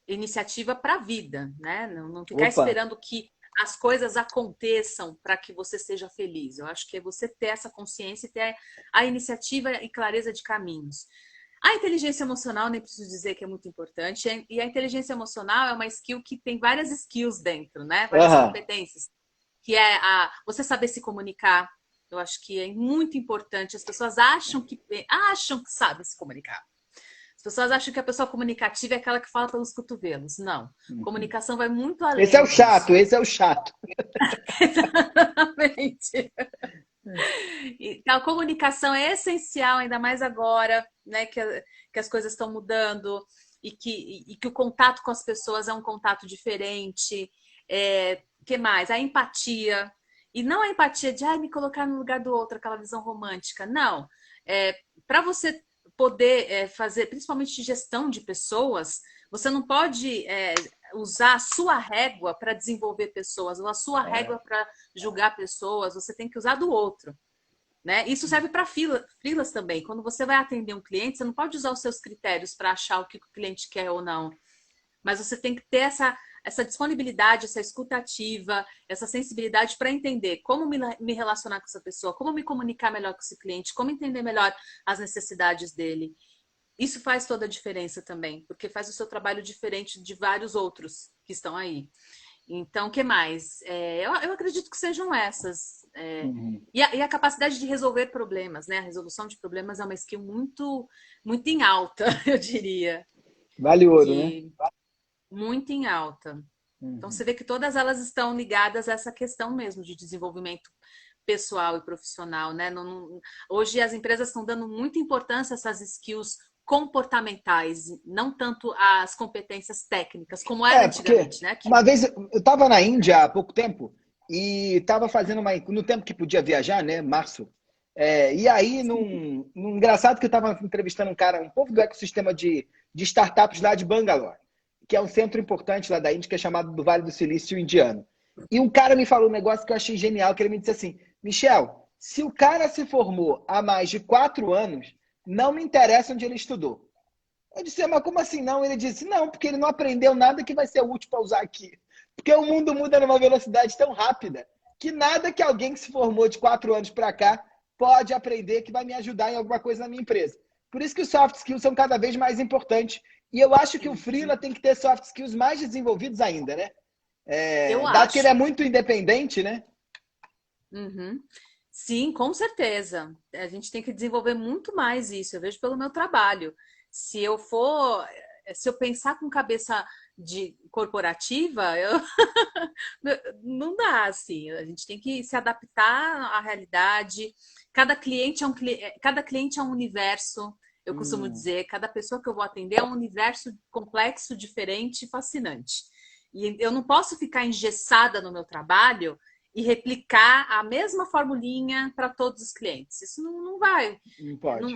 Iniciativa para a vida, né? Não ficar esperando que as coisas aconteçam para que você seja feliz. Eu acho que é você ter essa consciência e ter a iniciativa e clareza de caminhos. A inteligência emocional, nem preciso dizer que é muito importante. E a inteligência emocional é uma skill que tem várias skills dentro, né? Várias competências. Que é você saber se comunicar. Eu acho que é muito importante. As pessoas acham que sabem se comunicar. As pessoas acham que a pessoa comunicativa é aquela que fala pelos cotovelos. Não. Comunicação vai muito além. Esse é o chato, esse é o chato. Exatamente. Então, a comunicação é essencial, ainda mais agora, né, que as coisas estão mudando e que o contato com as pessoas é um contato diferente. Que mais? A empatia. E não a empatia de me colocar no lugar do outro, aquela visão romântica. Não. Para você poder fazer, principalmente gestão de pessoas, você não pode usar a sua régua para desenvolver pessoas, ou a sua régua para julgar pessoas, você tem que usar do outro. Né? Isso serve para freelas também. Quando você vai atender um cliente, você não pode usar os seus critérios para achar o que o cliente quer ou não. Mas você tem que ter essa disponibilidade, essa escuta ativa, essa sensibilidade para entender como me relacionar com essa pessoa, como me comunicar melhor com esse cliente, como entender melhor as necessidades dele. Isso faz toda a diferença também, porque faz o seu trabalho diferente de vários outros que estão aí. Então, o que mais? Eu acredito que sejam essas. E a capacidade de resolver problemas, né? A resolução de problemas é uma skill muito, muito em alta, eu diria. Vale ouro, né? Muito em alta. Então, você vê que todas elas estão ligadas a essa questão mesmo de desenvolvimento pessoal e profissional, né? Hoje as empresas estão dando muita importância a essas skills comportamentais, não tanto as competências técnicas, como era antigamente, né? Uma vez eu estava na Índia há pouco tempo e estava fazendo no tempo que podia viajar, né? Março. E aí, engraçado que eu estava entrevistando um povo do ecossistema de startups lá de Bangalore, que é um centro importante lá da Índia, que é chamado do Vale do Silício Indiano. E um cara me falou um negócio que eu achei genial, que ele me disse assim: Michel, se o cara se formou há mais de 4 anos, não me interessa onde ele estudou. Eu disse, mas como assim não? Ele disse, não, porque ele não aprendeu nada que vai ser útil para usar aqui. Porque o mundo muda numa velocidade tão rápida que nada que alguém que se formou de 4 anos para cá pode aprender que vai me ajudar em alguma coisa na minha empresa. Por isso que os soft skills são cada vez mais importantes. E eu acho que o freela tem que ter soft skills mais desenvolvidos ainda, né? Dado que ele é muito independente, né? Sim, com certeza. A gente tem que desenvolver muito mais isso. Eu vejo pelo meu trabalho. Se eu pensar com cabeça de corporativa, não dá assim. A gente tem que se adaptar à realidade. Cada cliente é um universo. Eu costumo dizer, cada pessoa que eu vou atender é um universo complexo, diferente e fascinante. E eu não posso ficar engessada no meu trabalho e replicar a mesma formulinha para todos os clientes. Isso não vai.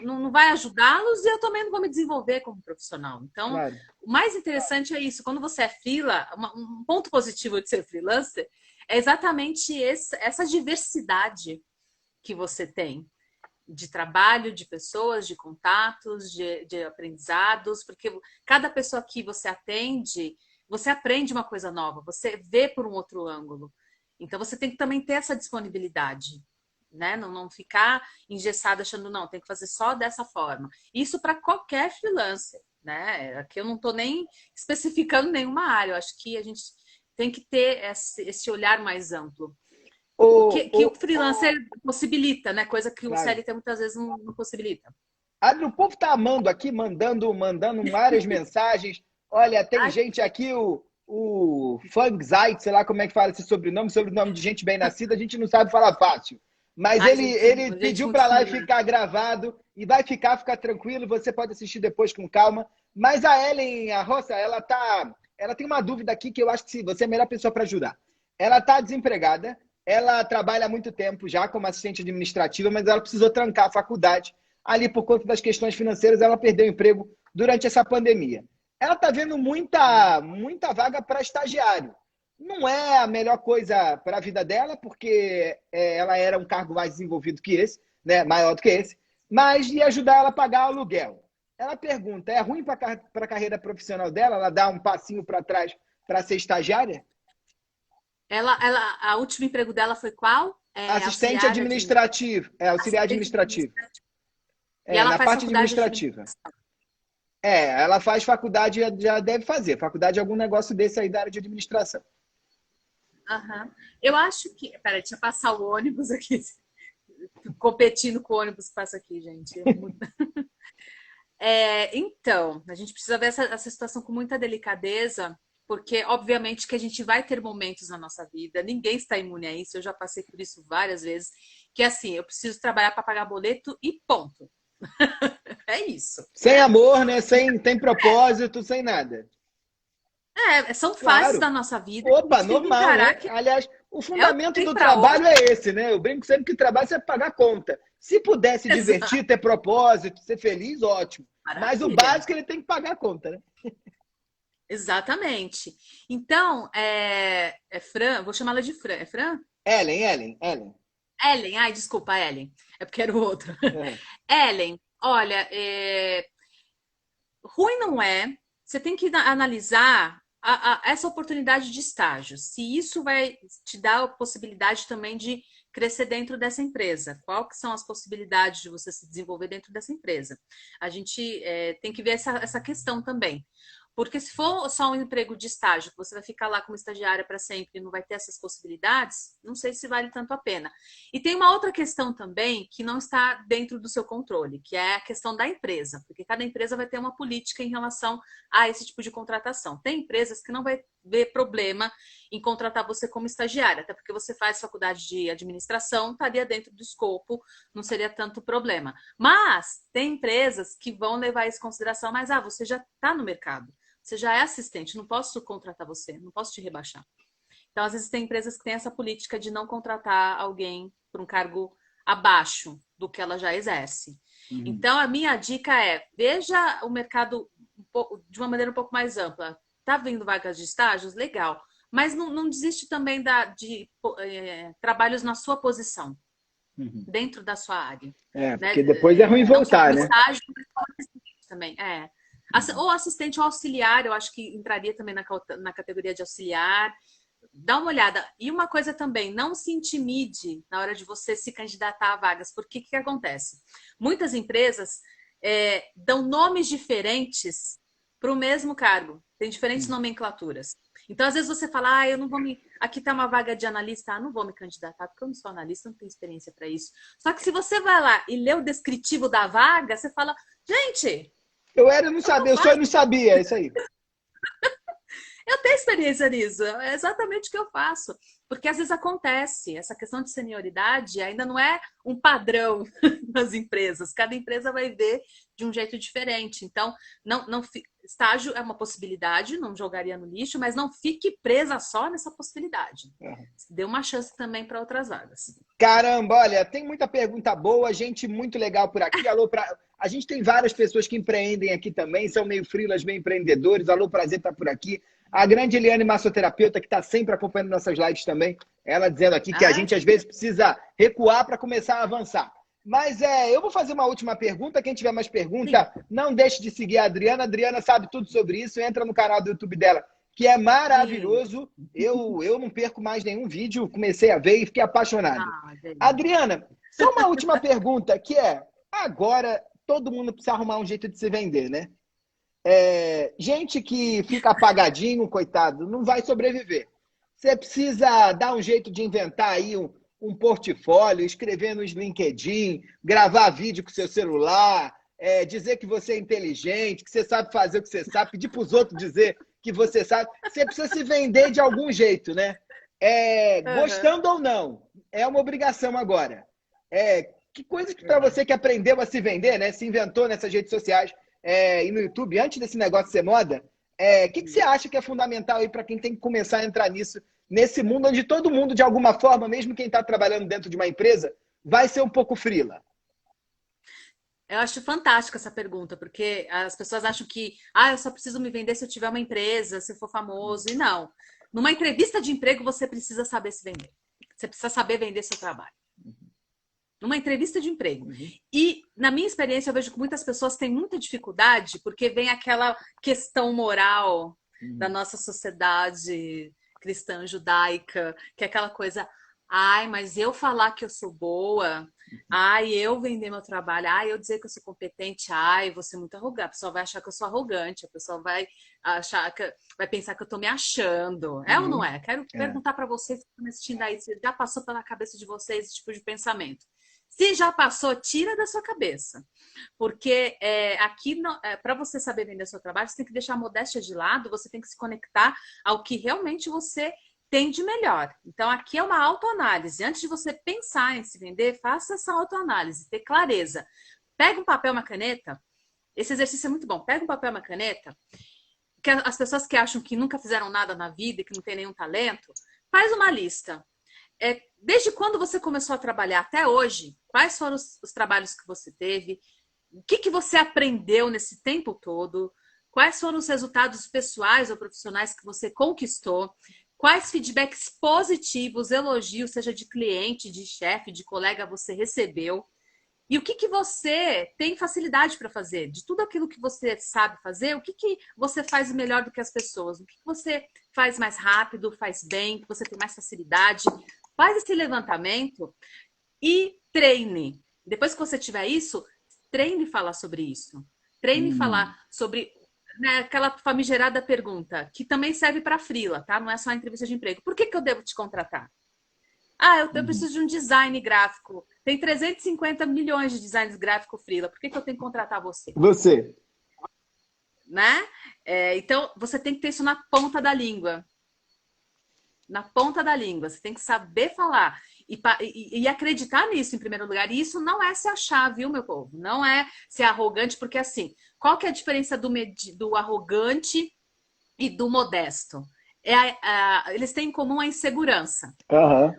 Não vai ajudá-los e eu também não vou me desenvolver como profissional. Então, claro. O mais interessante é isso. Quando você é freela, um ponto positivo de ser freelancer é exatamente essa diversidade que você tem de trabalho, de pessoas, de contatos, de aprendizados, porque cada pessoa que você atende, você aprende uma coisa nova, você vê por um outro ângulo. Então, você tem que também ter essa disponibilidade, né? Não ficar engessado achando, não, tem que fazer só dessa forma. Isso para qualquer freelancer, né? Aqui eu não estou nem especificando nenhuma área, eu acho que a gente tem que ter esse olhar mais amplo. Que o freelancer possibilita, né? Coisa que o CLT muitas vezes não possibilita. Adri, o povo tá amando aqui, mandando várias mensagens. Olha, tem gente aqui, o Fangzait, sei lá como é que fala esse sobrenome de gente bem nascida, a gente não sabe falar fácil. Mas ele pediu para lá ficar gravado e vai ficar tranquilo, você pode assistir depois com calma. Mas a Ellen, a Roça, ela tá ela tem uma dúvida aqui que eu acho que você é a melhor pessoa para ajudar. Ela está desempregada, ela trabalha há muito tempo já como assistente administrativa, mas ela precisou trancar a faculdade. Ali, por conta das questões financeiras, ela perdeu o emprego durante essa pandemia. Ela está vendo muita vaga para estagiário. Não é a melhor coisa para a vida dela, porque ela era um cargo mais desenvolvido que esse, né? Maior do que esse, mas ia ajudar ela a pagar o aluguel. Ela pergunta, é ruim para a carreira profissional dela? Ela dá um passinho para trás para ser estagiária? A último emprego dela foi qual? Assistente administrativo. Auxiliar administrativo. E ela na faz parte administrativa. Ela faz faculdade, já deve fazer. Faculdade de algum negócio desse aí da área de administração. Uhum. Eu acho que... Peraí, deixa eu passar o ônibus aqui. Competindo com o ônibus que passa aqui, gente. Então, a gente precisa ver essa situação com muita delicadeza, porque, obviamente, que a gente vai ter momentos na nossa vida, ninguém está imune a isso, eu já passei por isso várias vezes, que assim, eu preciso trabalhar para pagar boleto e ponto. É isso. Sem amor, né? Sem propósito, sem nada. São fases da nossa vida. Opa, normal, né? Aliás, o fundamento do trabalho é esse, né? Eu brinco sempre que trabalho é pagar a conta. Se puder se divertir, ter propósito, ser feliz, ótimo. Maravilha. Mas o básico ele tem que pagar a conta, né? Exatamente. Então, Fran, vou chamá-la de Fran. É Fran? Ellen. Ellen, ai, desculpa, Ellen. É porque era o outro. Ellen, olha, ruim não é. Você tem que analisar essa oportunidade de estágio. Se isso vai te dar a possibilidade também de crescer dentro dessa empresa. Qual que são as possibilidades de você se desenvolver dentro dessa empresa? A gente tem que ver essa questão também. Porque se for só um emprego de estágio, que você vai ficar lá como estagiária para sempre e não vai ter essas possibilidades, não sei se vale tanto a pena. E tem uma outra questão também que não está dentro do seu controle, que é a questão da empresa, porque cada empresa vai ter uma política em relação a esse tipo de contratação. Tem empresas que não vai ver problema em contratar você como estagiária, até porque você faz faculdade de administração, estaria dentro do escopo, não seria tanto problema. Mas tem empresas que vão levar isso em consideração, mas você já está no mercado. Você já é assistente, não posso contratar você, não posso te rebaixar. Então, às vezes, tem empresas que têm essa política de não contratar alguém por um cargo abaixo do que ela já exerce. Uhum. Então, a minha dica veja o mercado de uma maneira um pouco mais ampla. Tá vindo vagas de estágios? Legal. Mas não desiste também de trabalhos na sua posição, dentro da sua área. Porque depois é ruim voltar, né? Estágio, também, ou assistente ou auxiliar, eu acho que entraria também na categoria de auxiliar. Dá uma olhada. E uma coisa também, não se intimide na hora de você se candidatar a vagas, porque o que acontece? Muitas empresas dão nomes diferentes para o mesmo cargo. Tem diferentes nomenclaturas. Então, às vezes você fala, eu não vou aqui está uma vaga de analista, não vou me candidatar, porque eu não sou analista, não tenho experiência para isso. Só que se você vai lá e lê o descritivo da vaga, você fala, gente... Eu não sabia, eu só não sabia, é isso aí. Eu tenho experiência nisso, é exatamente o que eu faço. Porque às vezes acontece, essa questão de senioridade ainda não é um padrão nas empresas. Cada empresa vai ver de um jeito diferente. Então, estágio é uma possibilidade, não jogaria no lixo, mas não fique presa só nessa possibilidade. Dê uma chance também para outras vagas. Caramba, olha, tem muita pergunta boa, gente muito legal por aqui. Alô, a gente tem várias pessoas que empreendem aqui também, são meio freelas, meio empreendedores. Alô, prazer estar por aqui. A grande Eliane, massoterapeuta, que está sempre acompanhando nossas lives também, ela dizendo aqui que a gente às vezes precisa recuar para começar a avançar. Mas eu vou fazer uma última pergunta. Quem tiver mais pergunta, não deixe de seguir a Adriana. A Adriana sabe tudo sobre isso. Entra no canal do YouTube dela, que é maravilhoso. Eu não perco mais nenhum vídeo. Comecei a ver e fiquei apaixonado. Adriana, só uma última pergunta, que agora todo mundo precisa arrumar um jeito de se vender, né? Gente que fica apagadinho, coitado, não vai sobreviver. Você precisa dar um jeito de inventar aí um portfólio, escrever nos LinkedIn, gravar vídeo com seu celular, dizer que você é inteligente, que você sabe fazer o que você sabe, pedir para os outros dizer que você sabe. Você precisa se vender de algum jeito, né? Gostando ou não, é uma obrigação agora. Que coisa que para você que aprendeu a se vender, né? Se inventou nessas redes sociais, e no YouTube, antes desse negócio ser moda, que você acha que é fundamental aí para quem tem que começar a entrar nisso, nesse mundo onde todo mundo, de alguma forma, mesmo quem está trabalhando dentro de uma empresa, vai ser um pouco freela? Eu acho fantástica essa pergunta, porque as pessoas acham que eu só preciso me vender se eu tiver uma empresa, se eu for famoso. E não. Numa entrevista de emprego, você precisa saber se vender. Você precisa saber vender seu trabalho. Numa entrevista de emprego. E, na minha experiência, eu vejo que muitas pessoas têm muita dificuldade porque vem aquela questão moral da nossa sociedade cristã judaica, que é aquela coisa, mas eu falar que eu sou boa, eu vender meu trabalho, eu dizer que eu sou competente, vou ser muito arrogante, a pessoa vai achar que eu sou arrogante, a pessoa vai achar que vai pensar que eu tô me achando. É ou não é? Quero perguntar para vocês que estão me assistindo aí, se já passou pela cabeça de vocês esse tipo de pensamento. Se já passou, tira da sua cabeça. Porque aqui, para você saber vender seu trabalho, você tem que deixar a modéstia de lado, você tem que se conectar ao que realmente você tem de melhor. Então, aqui é uma autoanálise. Antes de você pensar em se vender, faça essa autoanálise, ter clareza. Pega um papel e uma caneta. Esse exercício é muito bom. Pega um papel e uma caneta. Que as pessoas que acham que nunca fizeram nada na vida e que não tem nenhum talento, faz uma lista. Desde quando você começou a trabalhar até hoje, quais foram os trabalhos que você teve? O que você aprendeu nesse tempo todo? Quais foram os resultados pessoais ou profissionais que você conquistou? Quais feedbacks positivos, elogios, seja de cliente, de chefe, de colega, você recebeu? E o que você tem facilidade para fazer? De tudo aquilo que você sabe fazer, o que você faz melhor do que as pessoas? O que você faz mais rápido, faz bem, que você tem mais facilidade? Faz esse levantamento e treine. Depois que você tiver isso, treine falar sobre isso. Treine falar sobre aquela famigerada pergunta, que também serve para freela, tá? Não é só entrevista de emprego. Por que eu devo te contratar? Eu preciso de um design gráfico. Tem 350 milhões de designs gráficos freela. Por que eu tenho que contratar você? Você. Né? Então, você tem que ter isso na ponta da língua. Na ponta da língua. Você tem que saber falar. E acreditar nisso, em primeiro lugar. E isso não é se achar, viu, meu povo? Não é ser arrogante, porque assim, qual que é a diferença do arrogante e do modesto? Eles têm em comum a insegurança.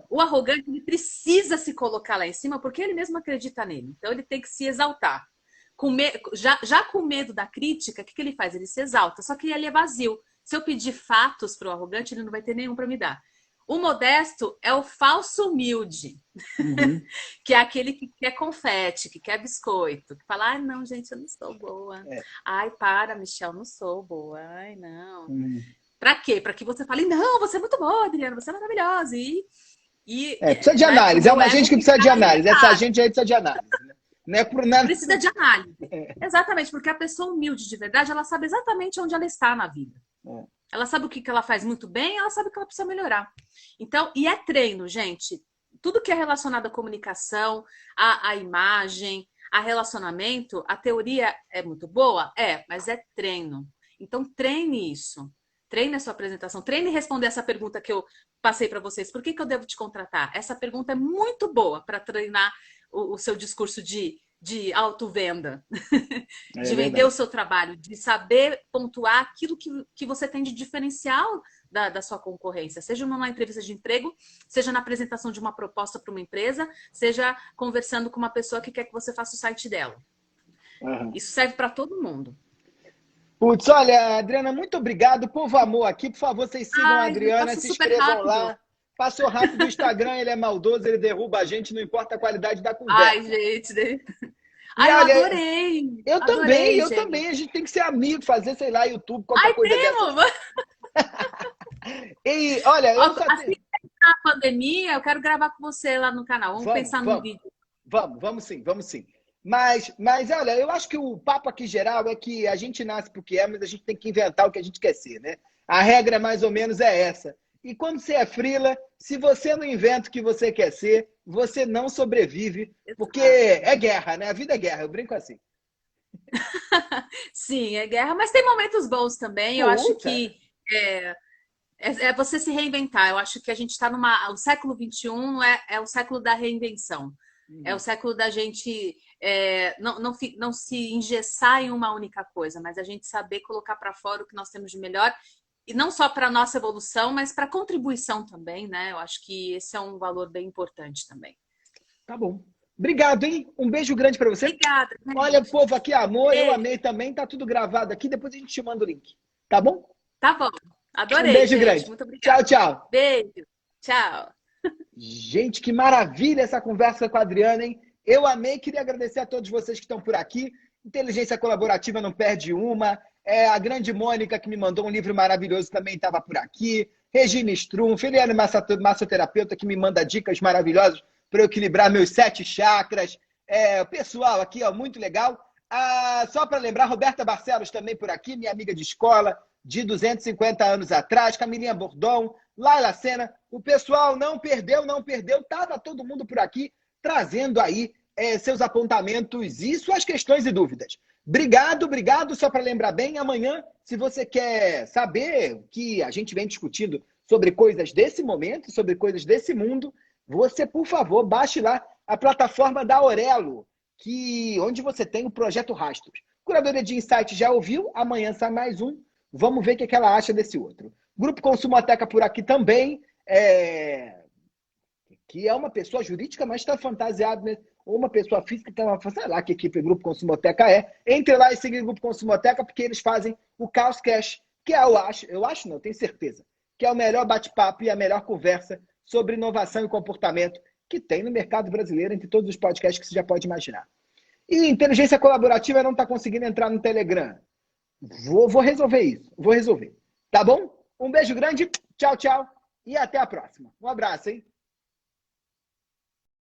O arrogante, ele precisa se colocar lá em cima porque ele mesmo acredita nele. Então, ele tem que se exaltar. Já com medo da crítica, o que ele faz? Ele se exalta. Só que ele é vazio. Se eu pedir fatos para o arrogante, ele não vai ter nenhum para me dar. O modesto é o falso humilde, que é aquele que quer confete, que quer biscoito, que fala, não, gente, eu não sou boa. Para, Michel, não sou boa. Não. Pra quê? Pra que você fale, não, você é muito boa, Adriana, você é maravilhosa. Precisa de análise, é uma gente que precisa de análise. Essa gente aí precisa de análise. Né? Não é por nada. Precisa de análise. Exatamente, porque a pessoa humilde de verdade, ela sabe exatamente onde ela está na vida. Ela sabe o que ela faz muito bem, ela sabe o que ela precisa melhorar. Então, e é treino, gente. Tudo que é relacionado à comunicação, à imagem, a relacionamento, a teoria é muito boa? Mas é treino. Então, treine isso. Treine a sua apresentação. Treine responder essa pergunta que eu passei para vocês. Por que eu devo te contratar? Essa pergunta é muito boa para treinar o seu discurso de autovenda, de vender o seu trabalho, de saber pontuar aquilo que você tem de diferencial da sua concorrência, seja numa entrevista de emprego, seja na apresentação de uma proposta para uma empresa, seja conversando com uma pessoa que quer que você faça o site dela. Isso serve para todo mundo. Putz, olha, Adriana, muito obrigado. Povo amor aqui, por favor, vocês sigam a Adriana, se inscrevam lá. Passou rápido o Instagram, ele é maldoso, ele derruba a gente, não importa a qualidade da conversa. Gente. Eu adorei. Eu também. A gente tem que ser amigo, fazer, sei lá, YouTube, qualquer coisa dessa. E, olha, assim que a pandemia, eu quero gravar com você lá no canal. Vamos pensar no vídeo. Vamos sim. Mas, olha, eu acho que o papo aqui geral é que a gente nasce porque mas a gente tem que inventar o que a gente quer ser, né? A regra mais ou menos é essa. E quando você é freela, se você não inventa o que você quer ser, você não sobrevive, porque é guerra, né? A vida é guerra, eu brinco assim. Sim, é guerra, mas tem momentos bons também. Eu acho que é você se reinventar. Eu acho que a gente está o século XXI é o século da reinvenção. É o século da gente não se engessar em uma única coisa, mas a gente saber colocar para fora o que nós temos de melhor, e não só para a nossa evolução, mas para a contribuição também, né? Eu acho que esse é um valor bem importante também. Tá bom. Obrigado, hein? Um beijo grande para você. Obrigada. Olha, povo, aqui amor, Beijo. eu amei também, tá tudo gravado aqui, depois a gente te manda o link. Tá bom? Tá bom. Adorei, Um beijo gente. grande. Muito obrigada. Tchau, tchau. Beijo. Tchau. Gente, que maravilha essa conversa com a Adriana, hein? Eu amei, queria agradecer a todos vocês que estão por aqui. Inteligência Colaborativa não perde uma. A grande Mônica, que me mandou um livro maravilhoso, também estava por aqui. Regina Strum, Filiane Massoterapeuta, que me manda dicas maravilhosas para eu equilibrar meus 7 chakras. Pessoal aqui, ó, muito legal. Só para lembrar, Roberta Barcelos também por aqui, minha amiga de escola, de 250 anos atrás, Camilinha Bordon, Laila Sena. O pessoal não perdeu, estava todo mundo por aqui trazendo aí seus apontamentos e suas questões e dúvidas. Obrigado. Só para lembrar bem, amanhã, se você quer saber o que a gente vem discutindo sobre coisas desse momento, sobre coisas desse mundo, você, por favor, baixe lá a plataforma da Aurelo, onde você tem o Projeto Rastros. Curadoria de Insight já ouviu, amanhã sai mais um. Vamos ver o que ela acha desse outro. Grupo Consumoteca por aqui também, que é uma pessoa jurídica, mas está fantasiado, né? Ou uma pessoa física, que sei lá que equipe Grupo Consumoteca é. Entre lá e siga o Grupo Consumoteca, porque eles fazem o Caos Cash, que eu acho não, tenho certeza, que é o melhor bate-papo e a melhor conversa sobre inovação e comportamento que tem no mercado brasileiro, entre todos os podcasts que você já pode imaginar. E inteligência colaborativa não está conseguindo entrar no Telegram. Vou resolver isso, Tá bom? Um beijo grande, tchau, e até a próxima. Um abraço, hein?